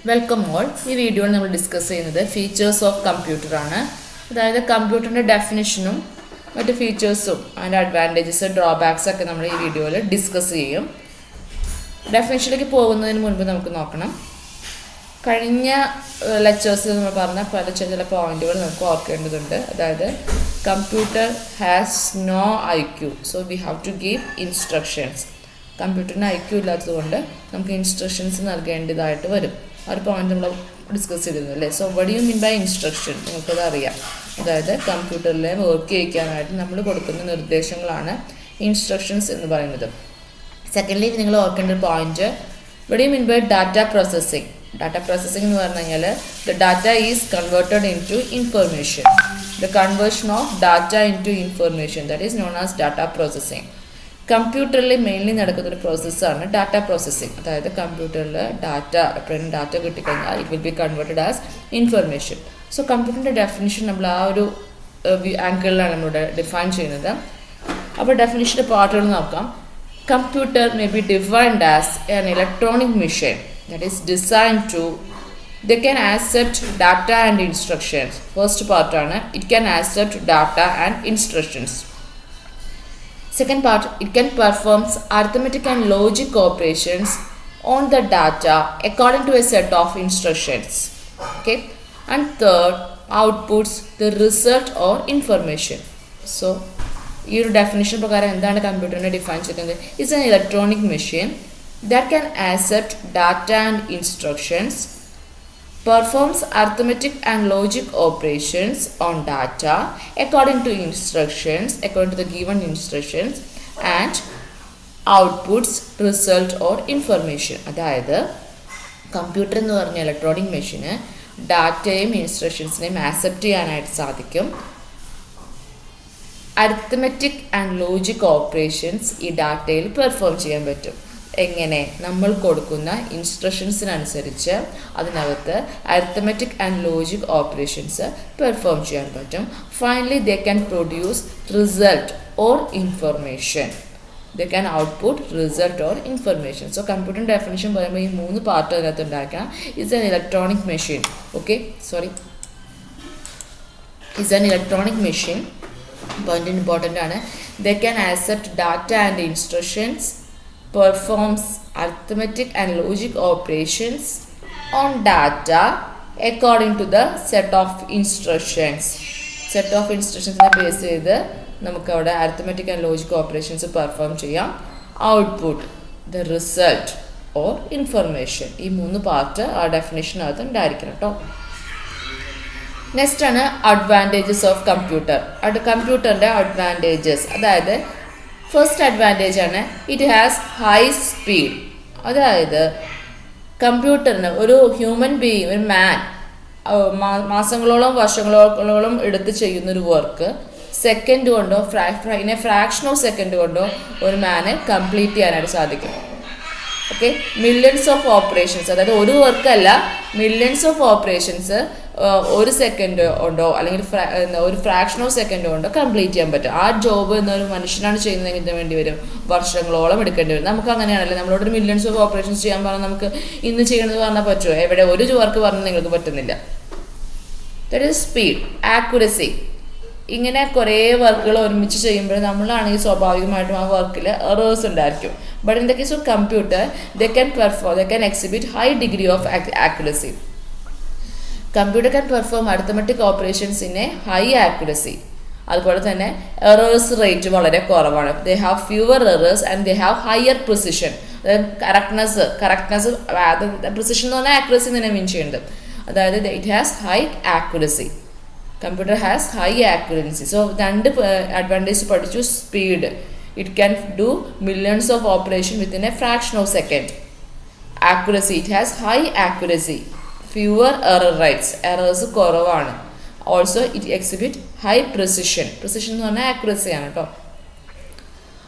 Welcome all. ഈ വീഡിയോയിൽ നമ്മൾ ഡിസ്കസ് ചെയ്യുന്നത് ഫീച്ചേഴ്സ് ഓഫ് കമ്പ്യൂട്ടർ ആണ്. അതായത് കമ്പ്യൂട്ടറിൻ്റെ ഡെഫിനിഷനും മറ്റ് ഫീച്ചേഴ്സും അതിൻ്റെ അഡ്വാൻറ്റേജസ് ഡ്രോബാക്സ് ഒക്കെ നമ്മൾ ഈ വീഡിയോയിൽ ഡിസ്കസ് ചെയ്യും. ഡെഫിനിഷനിലേക്ക് പോകുന്നതിന് മുൻപ് നമുക്ക് നോക്കണം. കഴിഞ്ഞ ലെക്ചേഴ്സിൽ നമ്മൾ പറഞ്ഞ ചില പോയിന്റുകൾ നമുക്ക് ഓർക്കേണ്ടതുണ്ട്. അതായത് computer has no IQ, so we have to give instructions. കമ്പ്യൂട്ടറിന് IQ ഇല്ലാത്തതുകൊണ്ട് നമുക്ക് ഇൻസ്ട്രക്ഷൻസ് നൽകേണ്ടതായിട്ട് വരും. ആ ഒരു പോയിന്റ് നമ്മൾ ഡിസ്കസ് ചെയ്തിരുന്നു അല്ലേ. So what you mean by instruction, നിങ്ങൾക്കത് അറിയാം. അതായത് കമ്പ്യൂട്ടറിൽ വർക്ക് ചെയ്യിക്കാനായിട്ട് നമ്മൾ കൊടുക്കുന്ന നിർദ്ദേശങ്ങളാണ് ഇൻസ്ട്രക്ഷൻസ് എന്ന് പറയുന്നത്. സെക്കൻഡ്ലി നിങ്ങൾ ഓർക്കേണ്ട ഒരു point, what you mean by data processing. Data processing എന്ന് പറഞ്ഞു കഴിഞ്ഞാൽ the data is converted into information. The conversion of data into information, that is known as data processing. കമ്പ്യൂട്ടറിൽ mainly നടക്കുന്ന ഒരു പ്രോസസ്സാണ് ഡാറ്റ പ്രോസസ്സിംഗ്. അതായത് കമ്പ്യൂട്ടറിൽ എപ്പോഴും ഡാറ്റ കിട്ടിക്കഴിഞ്ഞാൽ it will be converted as information. So കമ്പ്യൂട്ടറിൻ്റെ definition നമ്മൾ ആ ഒരു ആംഗിളിലാണ് നമ്മളിവിടെ ഡിഫൈൻ ചെയ്യുന്നത്. അപ്പോൾ ഡെഫിനിഷൻ്റെ പാർട്ടുകൾ നോക്കാം. Computer may be defined as an electronic machine that is designed to, they can accept data and instructions. First part ആണ്, it can accept data and instructions. Second part, it can perform arithmetic and logic operations on the data according to a set of instructions. Okay. And third, outputs the result or information. So ഈ ഒരു definition പ്രകാരം എന്താണ് കമ്പ്യൂട്ടറിനെ define ചെയ്യുന്നത്? It's an electronic machine that can accept data and instructions, performs arithmetic and logic operations on data according to the given instructions, and outputs result or information. അതായത് computer എന്ന് പറഞ്ഞ electronic മെഷീന് ഡാറ്റയും ഇൻസ്ട്രക്ഷൻസിനെയും accept ചെയ്യാനായിട്ട് സാധിക്കും. Arithmetic and logic operations ഈ ഡാറ്റയിൽ perform ചെയ്യാൻ പറ്റും. എങ്ങനെ? നമ്മൾ കൊടുക്കുന്ന ഇൻസ്ട്രക്ഷൻസിനനുസരിച്ച് അതിനകത്ത് arithmetic and logic operations perform ചെയ്യാൻ പറ്റും. Finally they can produce result or information. They can output result or information. So കമ്പ്യൂട്ടറിൻ്റെ ഡെഫിനിഷൻ പറയുമ്പോൾ ഈ 3 പാർട്ട് അതിനകത്ത് ഉണ്ടാക്കാം. It's an electronic machine. It's an electronic machine. Point important ആണ്. They can accept data and instructions, performs arithmetic and logic operations on data according to the set of instructions. Set of instructions base ചെയ്ത് നമുക്ക് അവിടെ arithmetic and logic operations perform ചെയ്യാം. Output the result or information. ഈ 3 part ആ ഡെഫിനേഷനകത്ത് ഉണ്ടായിരിക്കണം കേട്ടോ. Next ആണ് അഡ്വാൻറ്റേജസ് ഓഫ് കമ്പ്യൂട്ടർ. കമ്പ്യൂട്ടറിൻ്റെ അഡ്വാൻറ്റേജസ്, അതായത് ഫസ്റ്റ് അഡ്വാൻറ്റേജ് ആണ് ഇറ്റ് ഹാസ് ഹൈ സ്പീഡ്. അതായത് കമ്പ്യൂട്ടറിന് ഒരു ഹ്യൂമൻ ബീയിങ്, ഒരു മാൻ മാസങ്ങളോളം വർഷങ്ങളോളം എടുത്ത് ചെയ്യുന്നൊരു വർക്ക് സെക്കൻഡ് കൊണ്ടോ ഫ്രാക്ഷൻ ഓഫ് സെക്കൻഡ് കൊണ്ടോ ഒരു മാന് കംപ്ലീറ്റ് ചെയ്യാനായിട്ട് സാധിക്കും. ഓക്കെ, മില്യൺസ് ഓഫ് ഓപ്പറേഷൻസ്, അതായത് ഒരു വർക്കല്ല, മില്യൺസ് ഓഫ് ഓപ്പറേഷൻസ് ഒരു സെക്കൻഡ് കൊണ്ടോ അല്ലെങ്കിൽ ഒരു ഫ്രാക്ഷൻ ഓഫ് സെക്കൻഡ് കൊണ്ടോ കംപ്ലീറ്റ് ചെയ്യാൻ പറ്റും. ആ ജോബ് എന്നൊരു മനുഷ്യനാണ് ചെയ്യുന്നതെങ്കിൽ ഇതിന് വേണ്ടി വരും വർഷങ്ങളോളം എടുക്കേണ്ടി വരും. നമുക്ക് അങ്ങനെയാണല്ലോ, നമ്മളോട് മില്യൺസ് ഓഫ് ഓപ്പറേഷൻസ് ചെയ്യാൻ പറഞ്ഞാൽ നമുക്ക് ഇന്ന് ചെയ്യണമെന്ന് പറഞ്ഞാൽ പറ്റുമോ? എവിടെ ഒരു വർക്ക് പറഞ്ഞാൽ നിങ്ങൾക്ക് പറ്റുന്നില്ല. That is speed, accuracy. ഇങ്ങനെ കുറേ വർക്കുകൾ ഒരുമിച്ച് ചെയ്യുമ്പോൾ നമ്മളാണെങ്കിൽ സ്വാഭാവികമായിട്ടും ആ വർക്കിൽ എറേഴ്സ് ഉണ്ടായിരിക്കും. But in the case of computer they can exhibit high degree of accuracy. Computer can perform arithmetic operations in a high accuracy. അതുപോലെ തന്നെ എറേഴ്സ് റേറ്റ് വളരെ കുറവാണ്. They have fewer errors and they have higher precision. അതായത് correctness precision എന്ന് പറഞ്ഞാൽ accuracy തന്നെ mean ചെയ്യുന്നത്. അതായത് it has high accuracy. Computer has high accuracy. So 2 advantage പഠിച്ചു. Speed, it can do millions of operation within a fraction of second. Accuracy, it has high accuracy. Fewer error rights, errors കുറവാണ്. Also it exhibit high precision എന്ന് പറഞ്ഞാൽ accuracy ആണ് കേട്ടോ.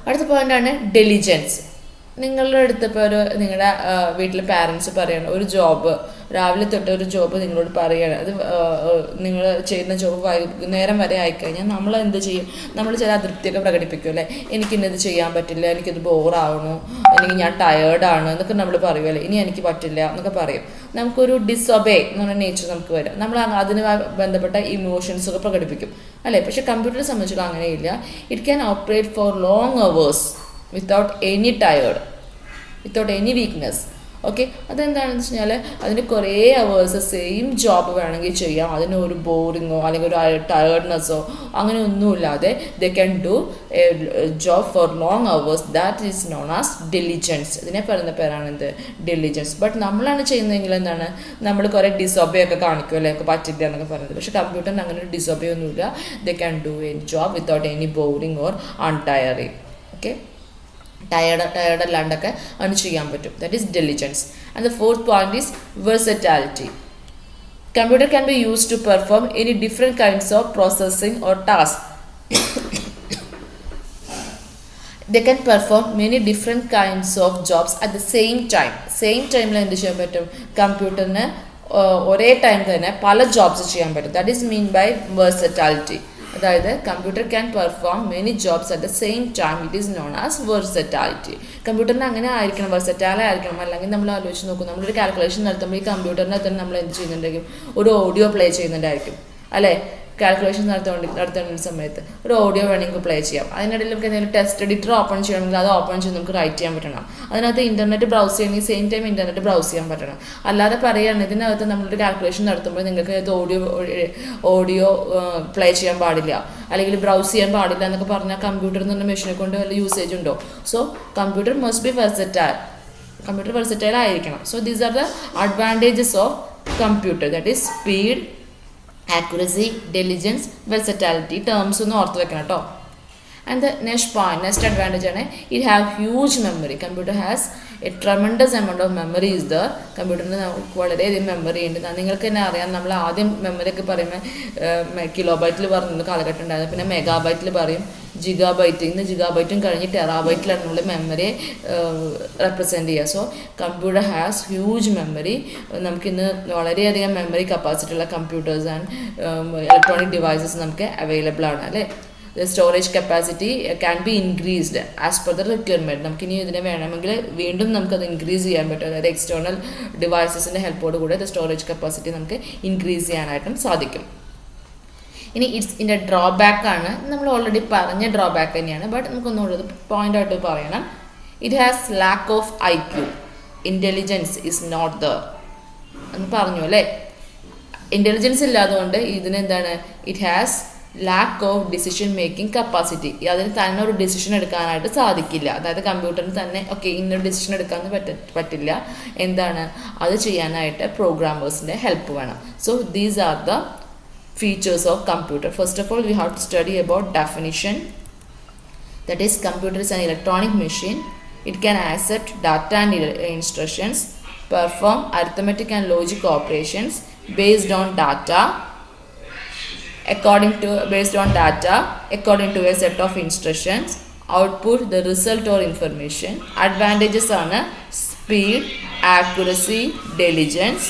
അടുത്ത point ആണ് diligence. നിങ്ങളുടെ അടുത്ത് ഇപ്പോൾ നിങ്ങളുടെ വീട്ടിലെ പാരൻസ് പറയണം ഒരു ജോബ് രാവിലെ തൊട്ട് ഒരു ജോബ് നിങ്ങളോട് പറയുകയാണ്, അത് നിങ്ങൾ ചെയ്യുന്ന ജോബ് വൈകുന്നേരം വരെ ആയിക്കഴിഞ്ഞാൽ നമ്മൾ എന്ത് ചെയ്യും? നമ്മൾ ചില അതൃപ്തിയൊക്കെ പ്രകടിപ്പിക്കും അല്ലേ, എനിക്കിന്നത് ചെയ്യാൻ പറ്റില്ല, എനിക്കിത് ബോറാവണു, അല്ലെങ്കിൽ ഞാൻ ടയേർഡാണ് എന്നൊക്കെ നമ്മൾ പറയുമല്ലേ, ഇനി എനിക്ക് പറ്റില്ല എന്നൊക്കെ പറയും. നമുക്കൊരു ഡിസൊബേ എന്ന് പറഞ്ഞ നേച്ചർ നമുക്ക് വരും, നമ്മൾ അതിന് ബന്ധപ്പെട്ട ഇമോഷൻസൊക്കെ പ്രകടിപ്പിക്കും അല്ലേ. പക്ഷേ കമ്പ്യൂട്ടറിനെ സംബന്ധിച്ചിട്ട് അങ്ങനെയില്ല. It can operate for long hours without any tired, without any weakness. Okay, അതെന്താണെന്ന് വെച്ച് കഴിഞ്ഞാൽ അതിന് കുറേ അവേഴ്സ് സെയിം ജോബ് വേണമെങ്കിൽ ചെയ്യാം, അതിന് ഒരു ബോറിങ്ങോ അല്ലെങ്കിൽ ഒരു ടയേർഡ്നെസ്സോ അങ്ങനെ ഒന്നുമില്ലാതെ ദേ can do a job for long hours. That is known as diligence. ഇതിനെ പറയുന്ന പേരാണ് എന്ത്? ഡെലിജൻസ്. ബട്ട് നമ്മളാണ് ചെയ്യുന്നതെങ്കിൽ എന്താണ്, നമ്മൾ കുറേ ഡിസൊബേ ഒക്കെ കാണിക്കും അല്ലേ, ഒക്കെ പറ്റില്ല എന്നൊക്കെ പറയുന്നത്. പക്ഷേ കമ്പ്യൂട്ടറിന് അങ്ങനെ ഒരു ഡിസൊബേ ഒന്നുമില്ല. They can do a job without any boring or untiring. Okay, tired അല്ലാണ്ടൊക്കെ അതിന് ചെയ്യാൻ പറ്റും. That is diligence. And the fourth point is versatility. Computer can be used to perform any different kinds of processing or task. They can perform many different kinds of jobs at the same time. Same ടൈമിൽ എന്ത് ചെയ്യാൻ പറ്റും? കമ്പ്യൂട്ടറിന് ഒരേ time തന്നെ പല jobs ചെയ്യാൻ പറ്റും. That is mean by versatility. അതായത് computer can perform many jobs at the same time. It is known as versatility. കമ്പ്യൂട്ടറിന് അങ്ങനെ ആയിരിക്കണം, വെർസറ്റൈൽ ആയിരിക്കണം. അല്ലെങ്കിൽ നമ്മൾ ആലോചിച്ച് നോക്കും, നമ്മളൊരു കാൽക്കുലേഷൻ നടത്തുമ്പോൾ ഈ കമ്പ്യൂട്ടറിനകത്ത് തന്നെ നമ്മൾ എന്ത് ചെയ്യുന്നുണ്ടെങ്കിൽ ഒരു ഓഡിയോ പ്ലേ ചെയ്യുന്നുണ്ടായിരിക്കും അല്ലേ. കാൽക്കുലേഷൻ നടത്തേണ്ട സമയത്ത് ഒരു ഓഡിയോ വേണമെങ്കിൽ പ്ലേ ചെയ്യാം. അതിനിടയിൽ നമുക്ക് എന്തെങ്കിലും ടെസ്റ്റ് എഡിറ്റർ ഓപ്പൺ ചെയ്യണമെങ്കിൽ അത് ഓപ്പൺ ചെയ്ത് നമുക്ക് റൈറ്റ് ചെയ്യാൻ പറ്റണം. അതിനകത്ത് ഇൻ്റർനെറ്റ് ബ്രൗസ് ചെയ്യണമെങ്കിൽ സെയിം ടൈം ഇൻ്റർനെറ്റ് ബ്രൗസ് ചെയ്യാൻ പറ്റണം. അല്ലാതെ പറയുകയാണ് ഇതിനകത്ത് നമ്മളൊരു കാൽക്കുലേഷൻ നടത്തുമ്പോൾ നിങ്ങൾക്ക് ഇത് ഓഡിയോ പ്ലേ ചെയ്യാൻ പാടില്ല അല്ലെങ്കിൽ ബ്രൗസ് ചെയ്യാൻ പാടില്ല എന്നൊക്കെ പറഞ്ഞാൽ കമ്പ്യൂട്ടറിൽ നിന്ന് മെഷീനെ കൊണ്ട് വല്ല യൂസേജ് ഉണ്ടോ? So computer must be versatile. Computer versatile ആയിരിക്കണം. So these are the advantages of computer. That is speed, accuracy, diligence, versatility. Terms ഒന്ന് ഓർത്ത് വെക്കണം കേട്ടോ. ആൻഡ് ദ നെക്സ്റ്റ് അഡ്വാൻറ്റേജ് ആണ് it have huge memory. Computer has a tremendous amount of memory is there. കമ്പ്യൂട്ടറിന് നമുക്ക് വളരെയധികം memory ഉണ്ട്. നിങ്ങൾക്ക് തന്നെ അറിയാം, നമ്മൾ ആദ്യം മെമ്മറി ഒക്കെ പറയുമ്പോൾ കിലോ ബൈറ്റിൽ പറഞ്ഞ കാലഘട്ടം ഉണ്ടായിരുന്നു. പിന്നെ മെഗാബൈറ്റിൽ പറയും, ജിഗാബൈറ്റ്. ഇന്ന് ജിഗാബൈറ്റും കഴിഞ്ഞ് ടെറാബൈറ്റിലാണ് നമ്മൾ മെമ്മറിയെ റെപ്രസെൻറ്റ് ചെയ്യുക. So computer has huge memory. നമുക്കിന്ന് വളരെയധികം മെമ്മറി കപ്പാസിറ്റി ഉള്ള കമ്പ്യൂട്ടേഴ്സ് ആൻഡ് ഇലക്ട്രോണിക് ഡിവൈസസ് നമുക്ക് അവൈലബിൾ ആണ് അല്ലേ. The storage capacity can be increased as per the requirement. നമുക്കിനി ഇതിനെ വേണമെങ്കിൽ വീണ്ടും നമുക്കത് ഇൻക്രീസ് ചെയ്യാൻ പറ്റും. അതായത് എക്സ്റ്റേണൽ ഡിവൈസസിൻ്റെ ഹെൽപ്പോട് കൂടെ ദ സ്റ്റോറേജ് കപ്പാസിറ്റി നമുക്ക് ഇൻക്രീസ് ചെയ്യാനായിട്ടും സാധിക്കും. ഇനി ഇതിൻ്റെ ഡ്രോബാക്ക് ആണ്, നമ്മൾ ഓൾറെഡി പറഞ്ഞ ഡ്രോബാക്ക് തന്നെയാണ്, ബട്ട് നമുക്കൊന്നുകൂടി പോയിന്റ് ആയിട്ട് പറയണം. It has lack of IQ. Intelligence is not there എന്ന് പറഞ്ഞു അല്ലേ. ഇൻ്റലിജൻസ് ഇല്ലാത്തതുകൊണ്ട് ഇതിനെന്താണ്, it has lack of decision making capacity. അതിന് തന്നെ ഒരു ഡിസിഷൻ എടുക്കാനായിട്ട് സാധിക്കില്ല. അതായത് കമ്പ്യൂട്ടറിന് തന്നെ ഓക്കെ ഇന്നൊരു ഡിസിഷൻ എടുക്കാൻ പറ്റില്ല. എന്താണ് അത് ചെയ്യാനായിട്ട് പ്രോഗ്രാമേഴ്സിൻ്റെ ഹെൽപ്പ് വേണം. So these are the features of computer. First of all, we have to study about definition. That is, computer is an electronic machine. It can accept data and instructions, perform arithmetic and logic operations based on data according to a set of instructions, output the result or information. Advantages are speed, accuracy, diligence,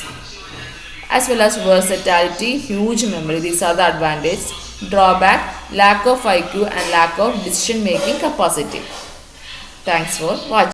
as well as versatility, huge memory. These are the advantages. Drawback, lack of IQ and lack of decision making capacity. Thanks for watching.